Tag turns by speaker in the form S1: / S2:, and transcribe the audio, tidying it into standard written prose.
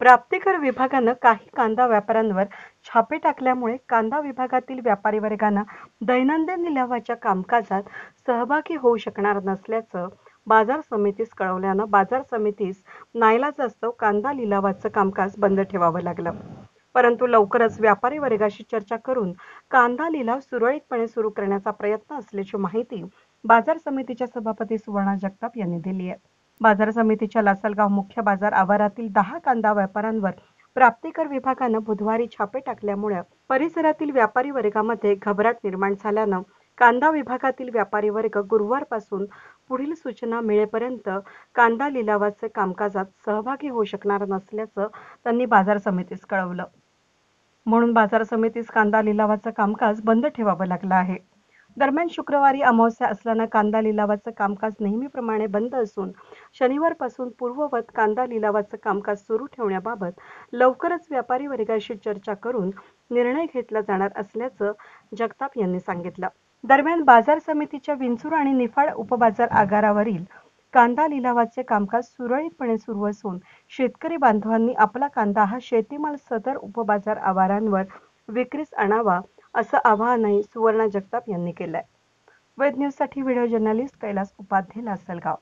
S1: प्राप्तिकर विभागानं काही कांदा व्यापाऱ्यांवर छापे टाकल्यामुळे कांदा विभागातील व्यापारी वर्गांना दैनंदिन लिलावाच्या कामकाजात सहभागी होऊ शकणार नसल्याचं बाजार समितीस कळवल्यानं बाजार समितीस नाईलाजास्तव कांदा लिलावाचं कामकाज बंद ठेवावं लागलं. परंतु लवकरच व्यापारी वर्गाशी चर्चा करून कांदा लिलाव सुरळीतपणे सुरू करण्याचा प्रयत्न असल्याची माहिती बाजार समितीच्या सभापती सुवर्णा जगताप यांनी दिली आहे. बाजार समितीच्या लासलगाव मुख्य बाजार आवारातील 10 कांदा व्यापाऱ्यांवर प्राप्तिकर विभागानं बुधवारी छापे टाकल्यामुळे परिसरातील व्यापारी वर्गामध्ये घबराट निर्माण झाल्यानं कांदा विभागातील व्यापारी वर्ग गुरुवारपासून पुढील सूचना मिळेपर्यंत कांदा लिलावाचे कामकाजात सहभागी होऊ शकणार नसल्याचं त्यांनी बाजार समितीस कळवलं. म्हणून बाजार समितीस कांदा लिलावाचं कामकाज बंद ठेवावं लागलं आहे. दरम्यान शुक्रवारी अमावस्या असल्यानं कांदा लिलावाचं कामकाज नेहमीप्रमाणे बंद असून शनिवारपासून पूर्ववत कांदा लिलावाचं कामकाज सुरू ठेवण्याबाबत लवकरच व्यापारी वर्गाशी चर्चा करून निर्णय घेतला जाणार असल्याचं जगताप यांनी सांगितलं. दरम्यान बाजार समितीच्या विंचूर आणि निफाड उपबाजार आगारावरील कांदा लिलावाचे कामकाज सुरळीतपणे सुरू असून शेतकरी बांधवांनी आपला कांदा हा शेतीमाल सदर उपबाजार आवारांवर विक्रीस आणावा असं आवाहनही सुवर्णा जगताप यांनी केलंय. वेद न्यूजसाठी व्हिडिओ जर्नलिस्ट कैलास उपाध्ये, लासलगाव.